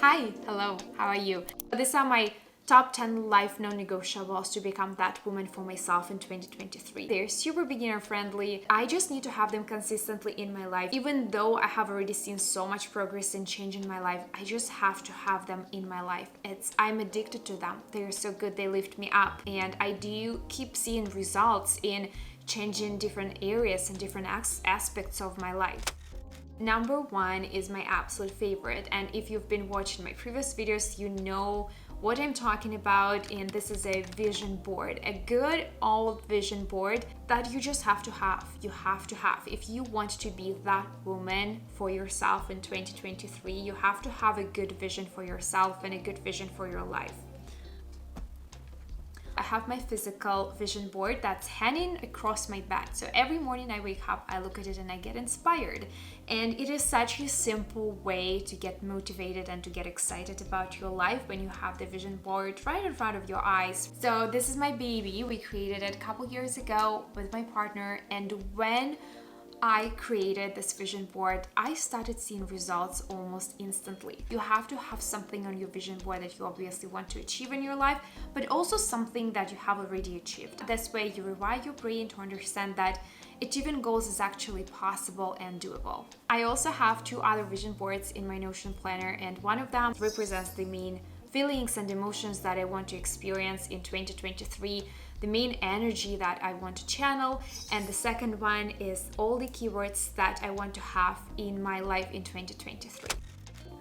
Hi, hello, how are you? These are my top 10 life non-negotiables to become that woman for myself in 2023. They're super beginner friendly. I just need to have them consistently in my life. Even though I have already seen so much progress and change in my life, I just have to have them in my life. I'm addicted to them. They're so good, they lift me up, and I do keep seeing results in changing different areas and different aspects of my life. Number one is my absolute favorite, and if you've been watching my previous videos, you know what I'm talking about, and this is a vision board, a good old vision board that you just have to have. You have to have. If you want to be that woman for yourself in 2023, you have to have a good vision for yourself and a good vision for your life. I have my physical vision board that's hanging across my bed. So every morning I wake up, I look at it and I get inspired. And it is such a simple way to get motivated and to get excited about your life when you have the vision board right in front of your eyes. So this is my baby. We created it a couple years ago with my partner, and when I created this vision board, I started seeing results almost instantly. You have to have something on your vision board that you obviously want to achieve in your life, but also something that you have already achieved. This way you rewire your brain to understand that achieving goals is actually possible and doable. I also have two other vision boards in my Notion planner, and one of them represents the main feelings and emotions that I want to experience in 2023, the main energy that I want to channel, and the second one is all the keywords that I want to have in my life in 2023.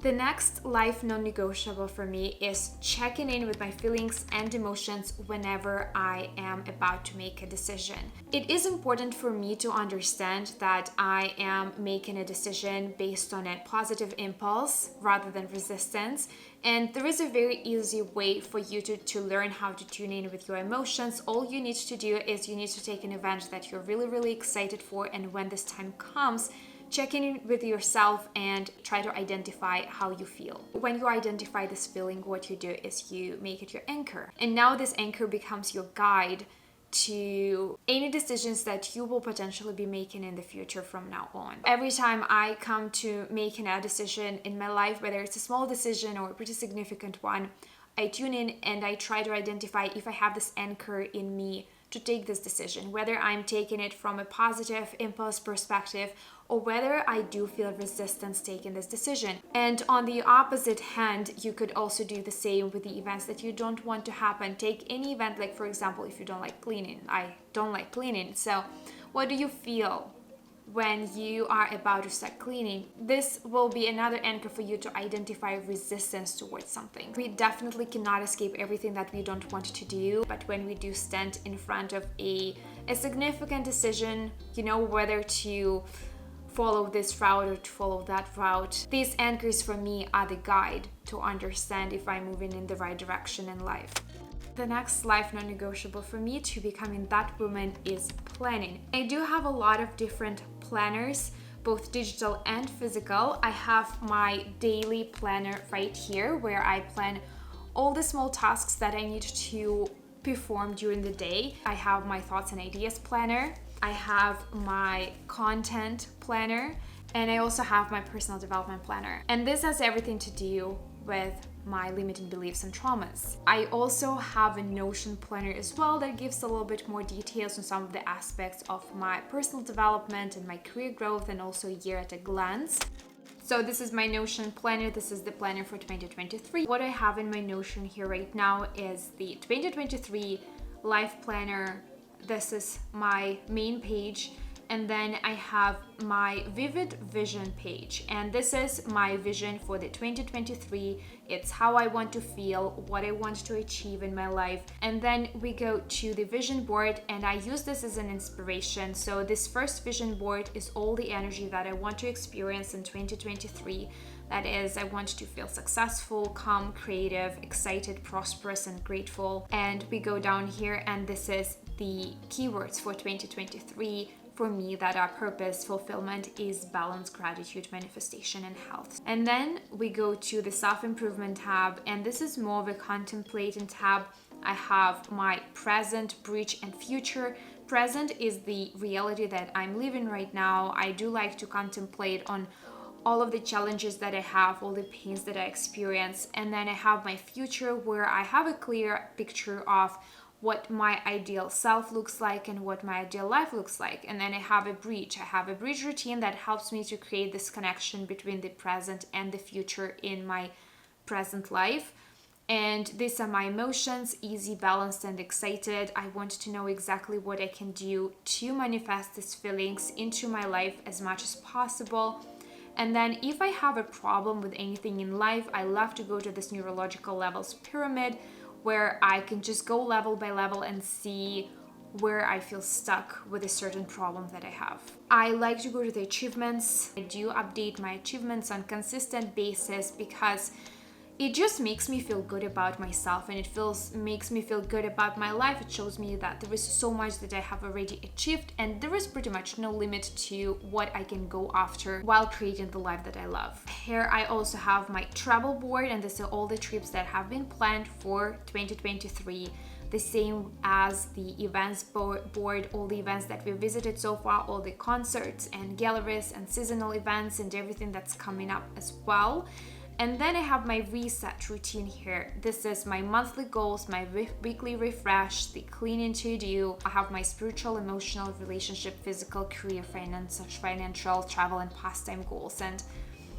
The next life non-negotiable for me is checking in with my feelings and emotions whenever I am about to make a decision. It is important for me to understand that I am making a decision based on a positive impulse rather than resistance. And there is a very easy way for you to learn how to tune in with your emotions. All you need to do is you need to take an event that you're really excited for, and when this time comes, check in with yourself and try to identify how you feel. When you identify this feeling, what you do is you make it your anchor. And now this anchor becomes your guide to any decisions that you will potentially be making in the future from now on. Every time I come to making a decision in my life, whether it's a small decision or a pretty significant one, I tune in and I try to identify if I have this anchor in me to take this decision, whether I'm taking it from a positive impulse perspective or whether I do feel resistance taking this decision. And on the opposite hand, you could also do the same with the events that you don't want to happen. Take any event, like for example, if you don't like cleaning. I don't like cleaning. So what do you feel when you are about to start cleaning? This will be another anchor for you to identify resistance towards something. We definitely cannot escape everything that we don't want to do, but when we do stand in front of a significant decision, whether to follow this route or to follow that route, these anchors for me are the guide to understand if I'm moving in the right direction in life. The next life non-negotiable for me to becoming that woman is planning. I do have a lot of different planners, both digital and physical. I have my daily planner right here where I plan all the small tasks that I need to perform during the day. I have my thoughts and ideas planner. I have my content planner, and I also have my personal development planner. And this has everything to do with my limiting beliefs and traumas. I also have a Notion planner as well that gives a little bit more details on some of the aspects of my personal development and my career growth, and also a year at a glance. So this is my Notion planner. This is the planner for 2023. What I have in my Notion here right now is the 2023 life planner. This is my main page. And then I have my vivid vision page, and this is my vision for the 2023. It's how I want to feel, what I want to achieve in my life. And then we go to the vision board, and I use this as an inspiration. So this first vision board is all the energy that I want to experience in 2023. That is, I want to feel successful, calm, creative, excited, prosperous, and grateful. And we go down here, and this is the keywords for 2023. For me, that are purpose, fulfillment, is balance, gratitude, manifestation, and health. And then we go to the self-improvement tab, and this is more of a contemplating tab. I have my present, bridge, and future. Present is the reality that I'm living right now. I do like to contemplate on all of the challenges that I have, all the pains that I experience, and then I have my future where I have a clear picture of what my ideal self looks like and what my ideal life looks like. And then I have a bridge routine that helps me to create this connection between the present and the future in my present life. And these are my emotions: easy, balanced, and excited. I want to know exactly what I can do to manifest these feelings into my life as much as possible. And then if I have a problem with anything in life, I love to go to this neurological levels pyramid, where I can just go level by level and see where I feel stuck with a certain problem that I have. I like to go to the achievements. I do update my achievements on a consistent basis because it just makes me feel good about myself, and it makes me feel good about my life. It shows me that there is so much that I have already achieved, and there is pretty much no limit to what I can go after while creating the life that I love. Here I also have my travel board, and this are all the trips that have been planned for 2023. The same as the events board, all the events that we visited so far, all the concerts and galleries and seasonal events and everything that's coming up as well. And then I have my reset routine here. This is my monthly goals, my weekly refresh, the cleaning to do. I have my spiritual, emotional, relationship, physical, career, financial, travel, and pastime goals. And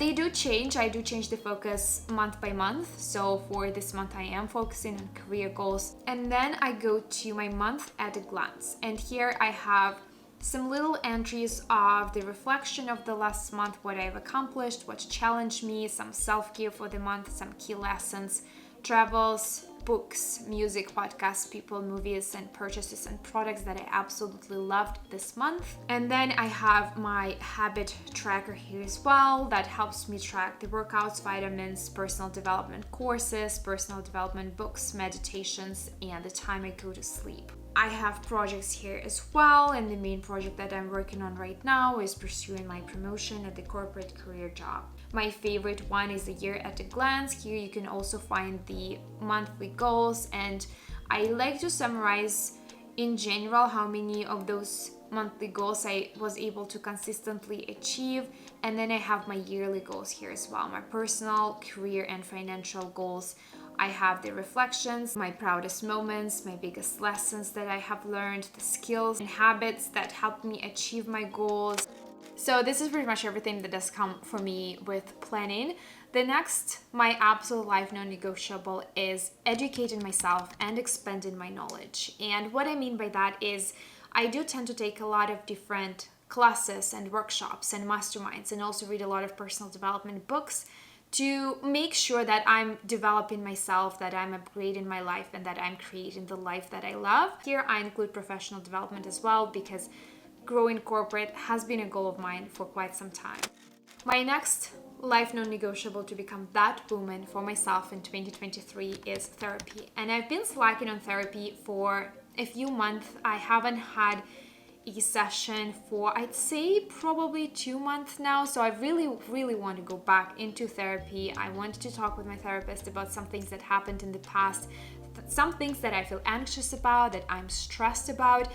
they do change. I do change the focus month by month. So for this month, I am focusing on career goals. And then I go to my month at a glance. And here I have some little entries of the reflection of the last month, what I've accomplished, what challenged me, some self-care for the month, some key lessons, travels, books, music, podcasts, people, movies, and purchases and products that I absolutely loved this month. And then I have my habit tracker here as well that helps me track the workouts, vitamins, personal development courses, personal development books, meditations, and the time I go to sleep. I have projects here as well, and the main project that I'm working on right now is pursuing my promotion at the corporate career job. My favorite one is the year at a glance. Here you can also find the monthly goals, and I like to summarize in general how many of those monthly goals I was able to consistently achieve. And then I have my yearly goals here as well, my personal, career, and financial goals. I have the reflections, my proudest moments, my biggest lessons that I have learned, the skills and habits that helped me achieve my goals. So this is pretty much everything that does come for me with planning. The next, my absolute life non-negotiable, is educating myself and expanding my knowledge. And what I mean by that is I do tend to take a lot of different classes and workshops and masterminds, and also read a lot of personal development books to make sure that I'm developing myself, that I'm upgrading my life, and that I'm creating the life that I love. Here I include professional development as well, because growing corporate has been a goal of mine for quite some time. My next life non-negotiable to become that woman for myself in 2023 is therapy. And I've been slacking on therapy for a few months. I haven't had a session for, I'd say, probably 2 months now. So I really want to go back into therapy. I wanted to talk with my therapist about some things that happened in the past, some things that I feel anxious about, that I'm stressed about.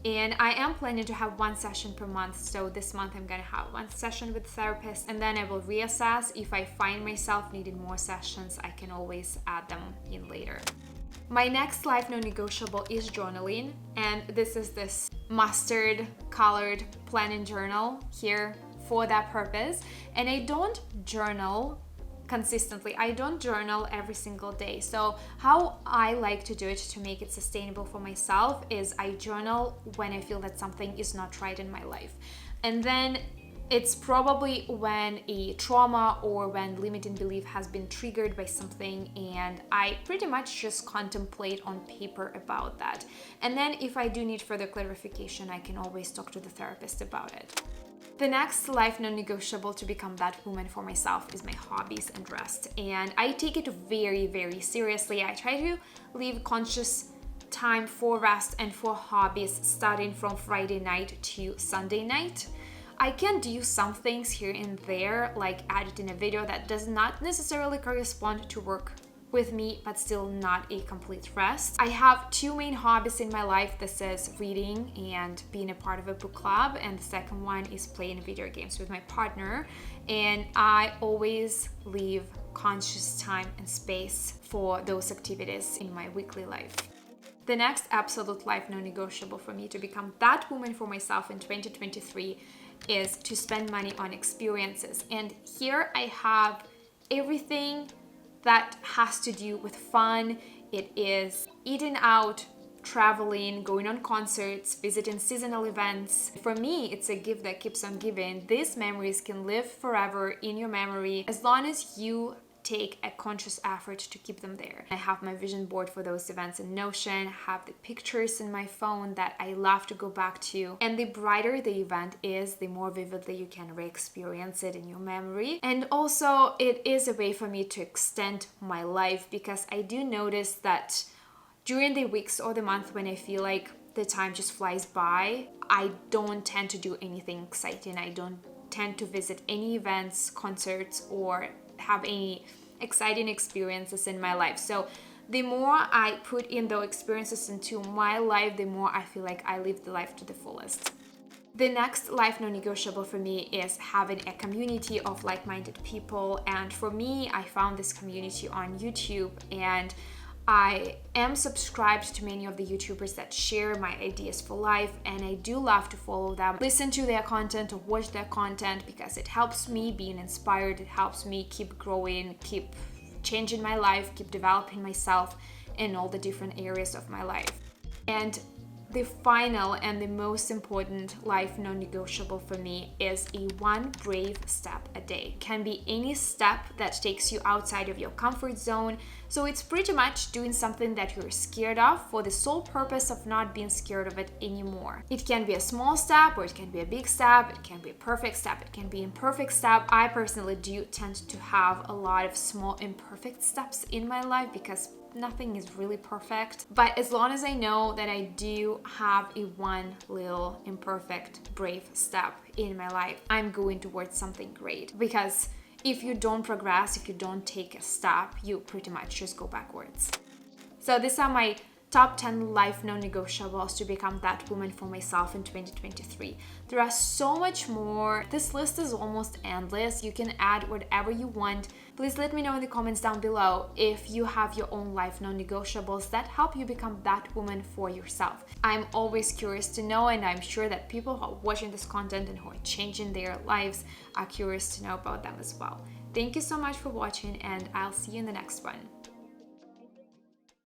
And I am planning to have 1 session per month. So this month I'm going to have 1 session with the therapist, and then I will reassess. If I find myself needing more sessions, I can always add them in later. My next life non-negotiable is journaling, and this is this mustard colored planning journal here for that purpose. And I don't journal consistently. I don't journal every single day. So how I like to do it to make it sustainable for myself is I journal when I feel that something is not right in my life. And then it's probably when a trauma or when limiting belief has been triggered by something, and I pretty much just contemplate on paper about that. And then if I do need further clarification, I can always talk to the therapist about it. The next life non-negotiable to become that woman for myself is my hobbies and rest. And I take it very seriously. I try to leave conscious time for rest and for hobbies starting from Friday night to Sunday night. I can do some things here and there, like editing a video that does not necessarily correspond to work with me, but still not a complete rest. I have two main hobbies in my life. This is reading and being a part of a book club, and the second one is playing video games with my partner. And I always leave conscious time and space for those activities in my weekly life. The next absolute life non-negotiable for me to become that woman for myself in 2023 is to spend money on experiences. And here I have everything that has to do with fun. It is eating out, traveling, going on concerts, visiting seasonal events. For me, it's a gift that keeps on giving. These memories can live forever in your memory as long as you take a conscious effort to keep them there. I have my vision board for those events in Notion, have the pictures in my phone that I love to go back to. And the brighter the event is, the more vividly you can re-experience it in your memory. And also, it is a way for me to extend my life, because I do notice that during the weeks or the month when I feel like the time just flies by, I don't tend to do anything exciting. I don't tend to visit any events, concerts, or have any exciting experiences in my life. So the more I put in those experiences into my life, the more I feel like I live the life to the fullest. The next life non-negotiable for me is having a community of like-minded people. And for me, I found this community on YouTube, and I am subscribed to many of the YouTubers that share my ideas for life, and I do love to follow them, listen to their content or watch their content, because it helps me being inspired, it helps me keep growing, keep changing my life, keep developing myself in all the different areas of my life. And the final and the most important life non-negotiable for me is a one brave step a day. It can be any step that takes you outside of your comfort zone. So it's pretty much doing something that you're scared of for the sole purpose of not being scared of it anymore. It can be a small step, or it can be a big step. It can be a perfect step. It can be an imperfect step. I personally do tend to have a lot of small imperfect steps in my life, because nothing is really perfect. But as long as I know that I do have a one little imperfect brave step in my life, I'm going towards something great. Because if you don't progress, if you don't take a step, you pretty much just go backwards. So these are my top 10 life non-negotiables to become that woman for myself in 2023. There are so much more. This list is almost endless. You can add whatever you want. Please let me know in the comments down below if you have your own life non-negotiables that help you become that woman for yourself. I'm always curious to know, and I'm sure that people who are watching this content and who are changing their lives are curious to know about them as well. Thank you so much for watching, and I'll see you in the next one.